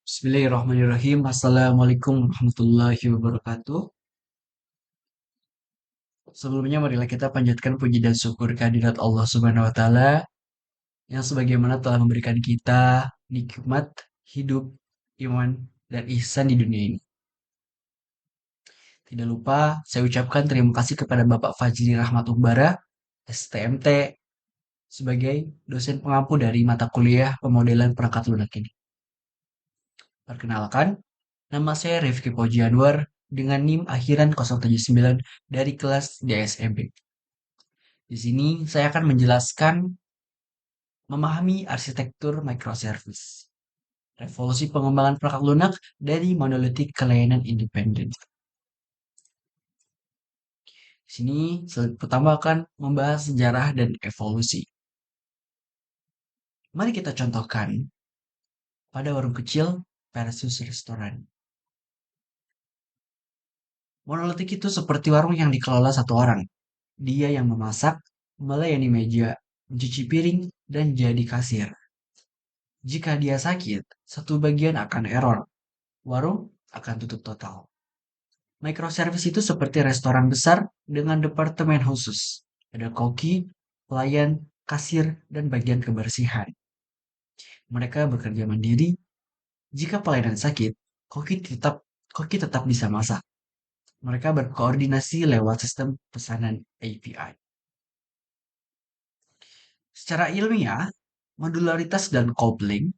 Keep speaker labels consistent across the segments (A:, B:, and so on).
A: Bismillahirrahmanirrahim. Assalamualaikum warahmatullahi wabarakatuh. Sebelumnya marilah kita panjatkan puji dan syukur kehadirat Allah Subhanahu wa taala yang sebagaimana telah memberikan kita nikmat hidup, iman, dan ihsan di dunia ini. Tidak lupa saya ucapkan terima kasih kepada Bapak Fajri Rahmat Umbara, STMT, sebagai dosen pengampu dari mata kuliah pemodelan perangkat lunak ini. Perkenalkan, nama saya Rifki Poji Anwar dengan NIM akhiran 079 dari kelas DSMB. Di sini saya akan menjelaskan memahami arsitektur microservice, revolusi pengembangan perangkat lunak dari monolitik ke layanan independen. Di sini pertama akan membahas sejarah dan evolusi. Mari kita contohkan pada warung kecil versus restoran. Monolitik itu seperti warung yang dikelola satu orang. Dia yang memasak, melayani meja, mencuci piring, dan jadi kasir. Jika dia sakit, satu bagian akan error. Warung akan tutup total. Microservice itu seperti restoran besar dengan departemen khusus. Ada koki, pelayan, kasir, dan bagian kebersihan. Mereka bekerja mandiri. Jika pelayanan sakit, koki tetap bisa masak. Mereka berkoordinasi lewat sistem pesanan API. Secara ilmiah, modularitas dan coupling,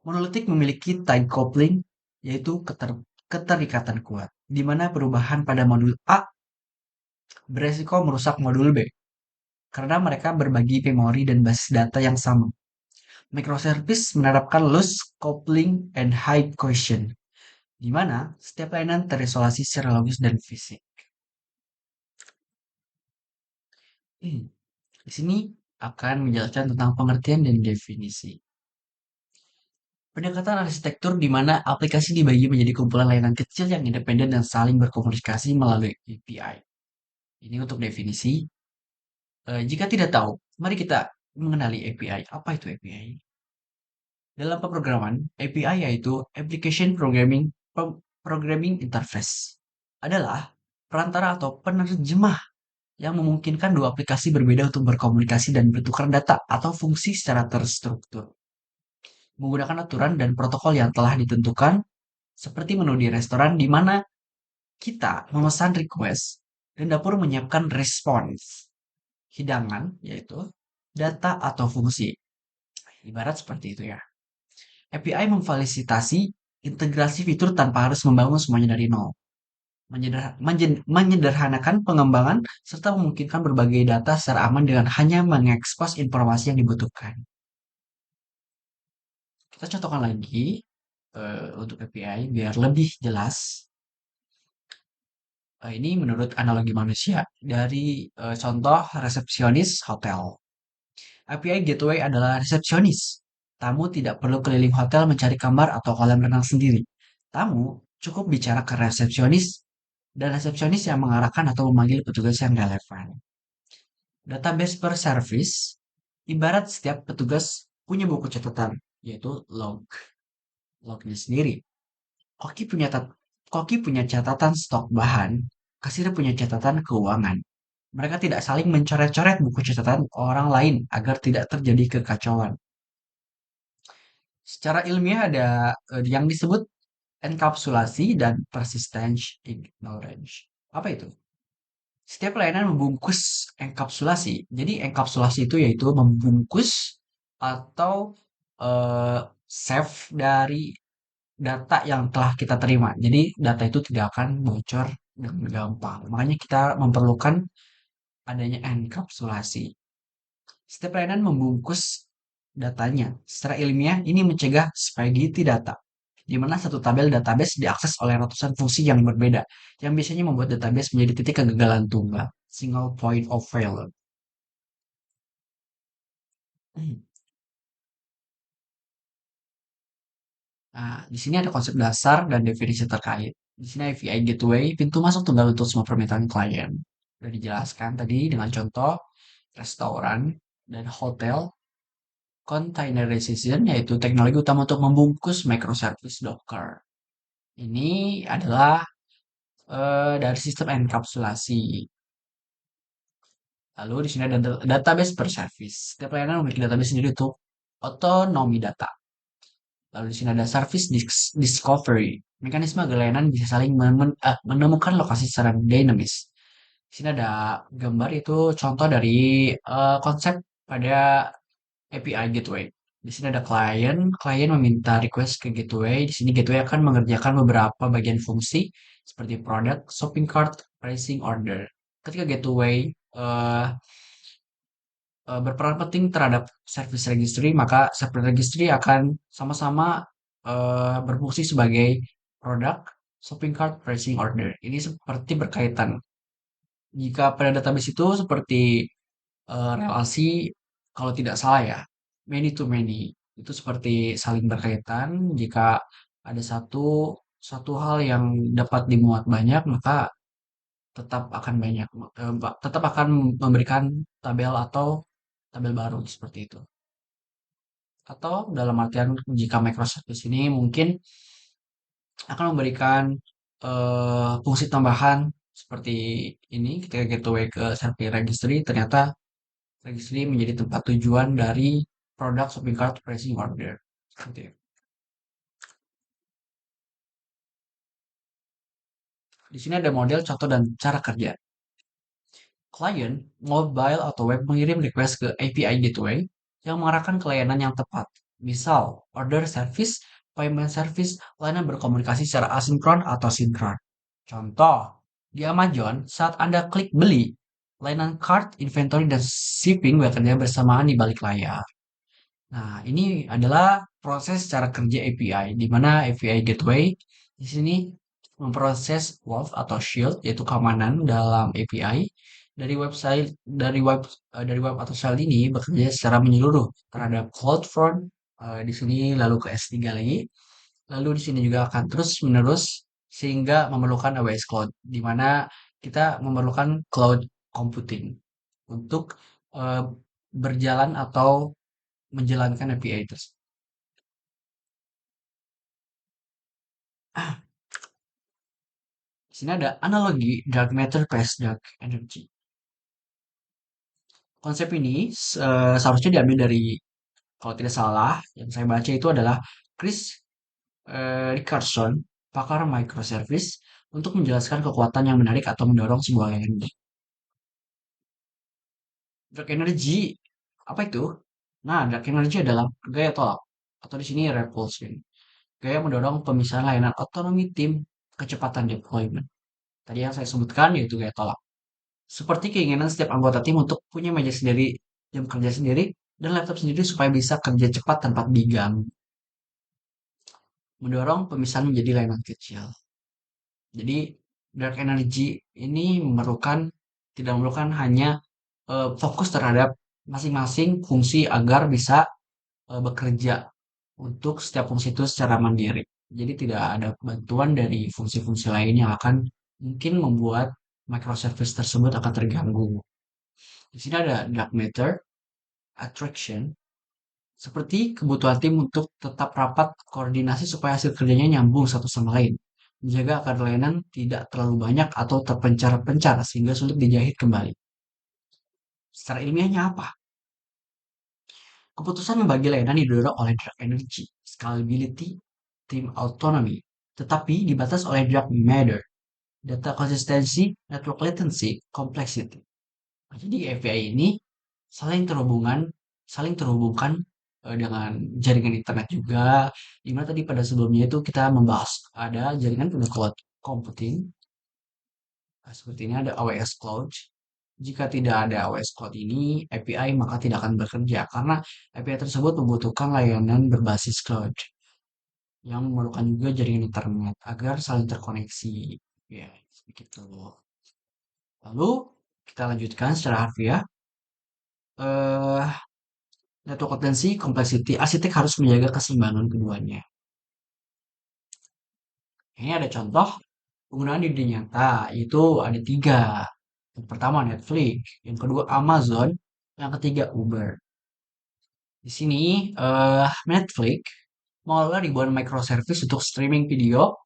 A: monolitik memiliki tight coupling, yaitu keterikatan kuat, di mana perubahan pada modul A beresiko merusak modul B, karena mereka berbagi memori dan basis data yang sama. Microservice menerapkan loose coupling and high cohesion, di mana setiap layanan terisolasi secara logis dan fisik. Di sini akan menjelaskan tentang pengertian dan definisi. Pendekatan arsitektur di mana aplikasi dibagi menjadi kumpulan layanan kecil yang independen dan saling berkomunikasi melalui API. Ini untuk definisi. Jika tidak tahu, mari kita mengenali API. Apa itu API? Dalam pemrograman, API yaitu Application Programming Interface adalah perantara atau penerjemah yang memungkinkan dua aplikasi berbeda untuk berkomunikasi dan bertukar data atau fungsi secara terstruktur. Menggunakan aturan dan protokol yang telah ditentukan, seperti menu di restoran di mana kita memesan request dan dapur menyiapkan response, hidangan yaitu data atau fungsi. Ibarat seperti itu ya. API memfasilitasi integrasi fitur tanpa harus membangun semuanya dari nol. Menyederhanakan pengembangan serta memungkinkan berbagai data secara aman dengan hanya mengekspos informasi yang dibutuhkan. Kita contohkan lagi untuk API biar lebih jelas. Ini menurut analogi manusia dari contoh resepsionis hotel. API Gateway adalah resepsionis. Tamu tidak perlu keliling hotel mencari kamar atau kolam renang sendiri. Tamu cukup bicara ke resepsionis dan resepsionis yang mengarahkan atau memanggil petugas yang relevan. Database per service, ibarat setiap petugas punya buku catatan, yaitu lognya sendiri. Koki punya Koki punya catatan stok bahan, kasir punya catatan keuangan. Mereka tidak saling mencoret-coret buku catatan orang lain agar tidak terjadi kekacauan. Secara ilmiah ada yang disebut enkapsulasi dan persistence ignorance. Apa itu? Setiap layanan membungkus enkapsulasi. Jadi enkapsulasi itu yaitu membungkus atau save dari data yang telah kita terima. Jadi data itu tidak akan bocor dengan gampang. Makanya kita memerlukan adanya enkapsulasi. Setiap layanan membungkus datanya. Secara ilmiah, ini mencegah spaghetti data, di mana satu tabel database diakses oleh ratusan fungsi yang berbeda, yang biasanya membuat database menjadi titik kegagalan tunggal, single point of failure. Nah, di sini ada konsep dasar dan definisi terkait. Di sini API Gateway, pintu masuk tunggal untuk semua permintaan klien. Sudah dijelaskan tadi dengan contoh restoran dan hotel. Containerization yaitu teknologi utama untuk membungkus microservice Docker. Ini adalah dari sistem enkapsulasi. Lalu di sini ada database per service. Setiap layanan memiliki database sendiri untuk otonomi data. Lalu di sini ada service discovery. Mekanisme agar layanan bisa saling menemukan lokasi secara dinamis. Di sini ada gambar itu contoh dari konsep pada API gateway. Di sini ada klien meminta request ke gateway. Di sini gateway akan mengerjakan beberapa bagian fungsi seperti product, shopping cart, pricing, order. Ketika gateway berperan penting terhadap service registry, maka service registry akan sama-sama berfungsi sebagai product, shopping cart, pricing, order. Ini seperti berkaitan. Jika pada database itu seperti relasi, kalau tidak salah ya, many to many. Itu seperti saling berkaitan. Jika ada satu hal yang dapat dimuat banyak, maka tetap akan banyak, tetap akan memberikan tabel atau tabel baru seperti itu. Atau dalam artian jika microservice ini mungkin akan memberikan fungsi tambahan seperti ini ketika gateway ke server registry, ternyata registry menjadi tempat tujuan dari produk shopping cart pricing order. Seperti itu. Di sini ada model contoh dan cara kerja. Klien, mobile atau web mengirim request ke API gateway yang mengarahkan ke layanan yang tepat. Misal, order service, payment service, layanan berkomunikasi secara asinkron atau sinkron. Contoh, di Amazon, saat Anda klik beli, layanan cart, inventory, dan shipping bekerja bersamaan di balik layar. Nah, ini adalah proses cara kerja API, di mana API Gateway di sini memproses WAF atau shield, yaitu keamanan dalam API dari web atau shell ini bekerja secara menyeluruh terhadap CloudFront di sini lalu ke S3 lagi, lalu di sini juga akan terus menerus sehingga memerlukan AWS Cloud, di mana kita memerlukan cloud computing untuk eh, berjalan atau menjalankan API tersebut. Di sini ada analogi dark matter versus dark energy. Konsep ini seharusnya diambil dari, kalau tidak salah, yang saya baca itu adalah Chris Richardson, pakar microservice, untuk menjelaskan kekuatan yang menarik atau mendorong sebuah layanan. Dark energy, apa itu? Nah, dark energy adalah gaya tolak, atau di sini repulsion. Gaya mendorong pemisahan layanan otonomi tim, kecepatan deployment. Tadi yang saya sebutkan yaitu gaya tolak. Seperti keinginan setiap anggota tim untuk punya meja sendiri, jam kerja sendiri, dan laptop sendiri supaya bisa kerja cepat tanpa diganggu. Mendorong pemisahan menjadi layanan kecil. Jadi dark energy ini tidak memerlukan hanya fokus terhadap masing-masing fungsi agar bisa bekerja untuk setiap fungsi itu secara mandiri. Jadi tidak ada bantuan dari fungsi-fungsi lain yang akan mungkin membuat microservice tersebut akan terganggu. Di sini ada dark matter, attraction, seperti kebutuhan tim untuk tetap rapat koordinasi supaya hasil kerjanya nyambung satu sama lain. Menjaga agar layanan tidak terlalu banyak atau terpencar-pencar sehingga sulit dijahit kembali. Secara ilmiahnya apa? Keputusan membagi layanan didorong oleh dark energy, scalability, team autonomy, tetapi dibatas oleh dark matter, data konsistensi, network latency, complexity. Jadi API ini saling terhubungkan dengan jaringan internet juga. Dimana tadi pada sebelumnya itu kita membahas ada jaringan pada cloud computing. Nah, seperti ini ada AWS Cloud. Jika tidak ada AWS Cloud ini, API maka tidak akan bekerja karena API tersebut membutuhkan layanan berbasis cloud yang memerlukan juga jaringan internet agar saling terkoneksi. Ya, begitu. Lalu kita lanjutkan secara harfiah. Eh, Network latency, complexity, arsitek harus menjaga keseimbangan keduanya. Ini ada contoh penggunaan di dunia nyata, yaitu ada tiga. Yang pertama Netflix, yang kedua Amazon, yang ketiga Uber. Di sini Netflix mengelola ribuan microservice untuk streaming video,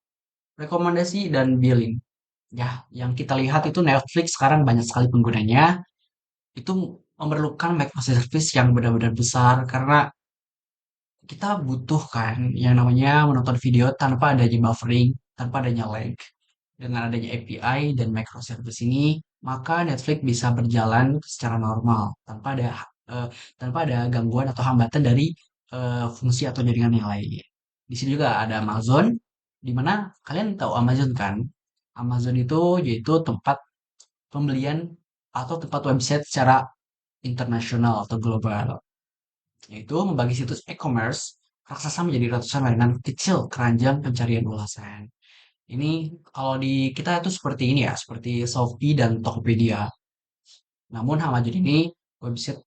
A: rekomendasi, dan billing. Ya, yang kita lihat itu Netflix sekarang banyak sekali penggunanya. Itu memerlukan microservice yang benar-benar besar karena kita butuh kan yang namanya menonton video tanpa adanya buffering, tanpa adanya lag. Dengan adanya API dan microservice ini, maka Netflix bisa berjalan secara normal eh, tanpa ada gangguan atau hambatan dari fungsi atau jaringan yang lain. Di sini juga ada Amazon, di mana kalian tahu Amazon kan? Amazon itu yaitu tempat pembelian atau tempat website secara internasional atau global, yaitu membagi situs e-commerce raksasa menjadi ratusan layanan kecil keranjang pencarian ulasan. Ini kalau di kita itu seperti ini ya, seperti Shopee dan Tokopedia. Namun Amazon ini website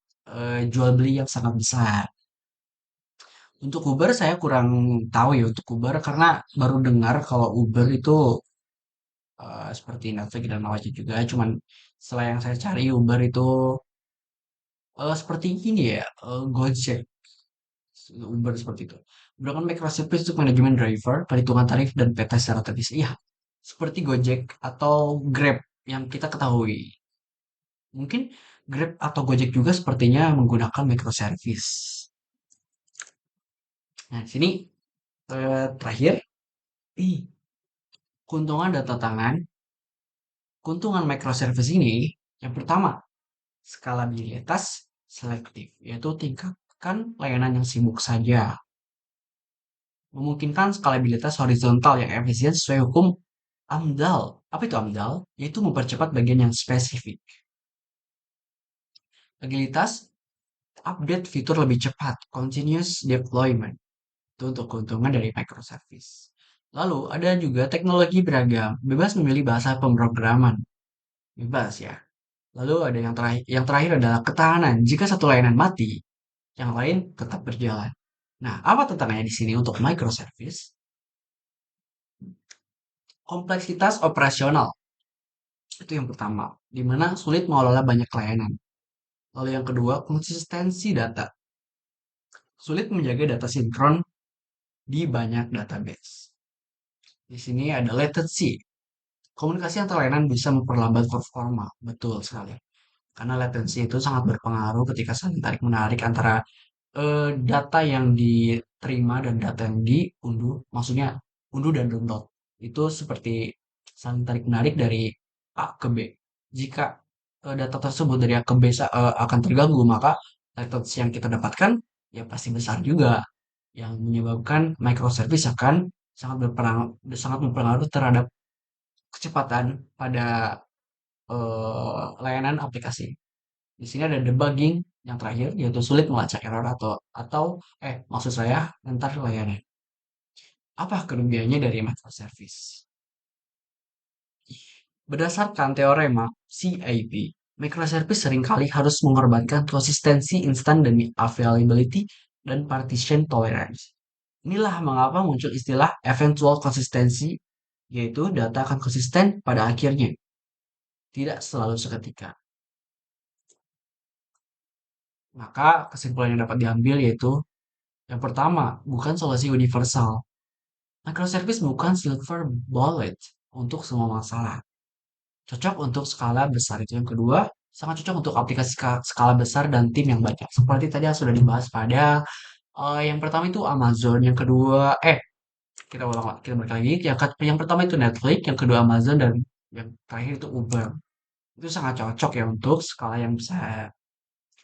A: jual beli yang sangat besar. Untuk Uber saya kurang tahu ya untuk Uber karena baru dengar kalau Uber itu seperti Netflix dan Gojek juga. Cuman setelah yang saya cari Uber itu seperti ini ya, Gojek, Uber seperti itu. Menggunakan microservice untuk manajemen driver, perhitungan tarif dan peta secara teknis. Iya, seperti Gojek atau Grab yang kita ketahui. Mungkin Grab atau Gojek juga sepertinya menggunakan microservice. Nah, sini terakhir, ih, keuntungan data tangan, keuntungan microservice ini, yang pertama, skalabilitas selektif, yaitu tingkatkan layanan yang sibuk saja. Memungkinkan skalabilitas horizontal yang efisien sesuai hukum AMDAL. Apa itu AMDAL? Yaitu mempercepat bagian yang spesifik. Agilitas, update fitur lebih cepat, continuous deployment. Itu untuk keuntungan dari microservice. Lalu ada juga teknologi beragam, bebas memilih bahasa pemrograman, bebas ya. Lalu ada yang terakhir adalah ketahanan. Jika satu layanan mati, yang lain tetap berjalan. Nah, apa tantangannya di sini untuk microservice? Kompleksitas operasional. Itu yang pertama, di mana sulit mengelola banyak layanan. Lalu yang kedua, konsistensi data. Sulit menjaga data sinkron di banyak database. Di sini ada latency. Komunikasi antar layanan bisa memperlambat performa. Betul sekali. Karena latency itu sangat berpengaruh ketika saling tarik-menarik antara data yang diterima dan data yang diunduh. Maksudnya unduh dan download. Itu seperti saling tarik-menarik dari A ke B. Jika data tersebut dari A ke B akan terganggu, maka latency yang kita dapatkan ya pasti besar juga. Yang menyebabkan microservice akan sangat mempengaruhi terhadap kecepatan pada layanan aplikasi. Di sini ada debugging yang terakhir yaitu sulit melacak error atau maksud saya antar layanan. Apa kerugiannya dari microservice? Berdasarkan teorema CAP, microservice seringkali harus mengorbankan konsistensi instan demi availability dan partition tolerance. Inilah mengapa muncul istilah eventual konsistensi, yaitu data akan konsisten pada akhirnya, tidak selalu seketika. Maka kesimpulan yang dapat diambil yaitu yang pertama, bukan solusi universal. Microservice bukan silver bullet untuk semua masalah. Cocok untuk skala besar itu. Yang kedua, sangat cocok untuk aplikasi skala besar dan tim yang banyak. Seperti tadi yang sudah dibahas pada yang pertama itu Amazon, yang kedua kita ulang kita balik lagi. Yang pertama itu Netflix, yang kedua Amazon dan yang terakhir itu Uber. Itu sangat cocok ya untuk skala yang besar.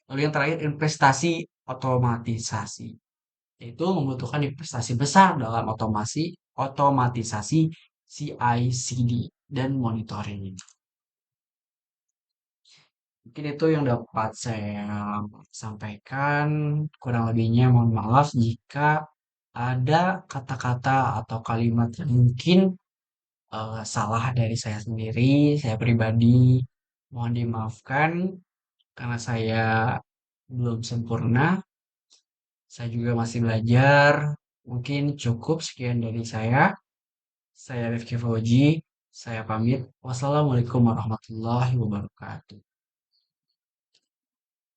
A: Lalu yang terakhir investasi otomatisasi. Itu membutuhkan investasi besar dalam otomatisasi CI/CD dan monitoring. Mungkin itu yang dapat saya sampaikan. Kurang lebihnya mohon maaf jika ada kata-kata atau kalimat yang mungkin salah dari saya sendiri, saya pribadi. Mohon dimaafkan karena saya belum sempurna. Saya juga masih belajar. Mungkin cukup sekian dari saya. Saya Rifki Fauji. Saya pamit. Wassalamualaikum warahmatullahi wabarakatuh.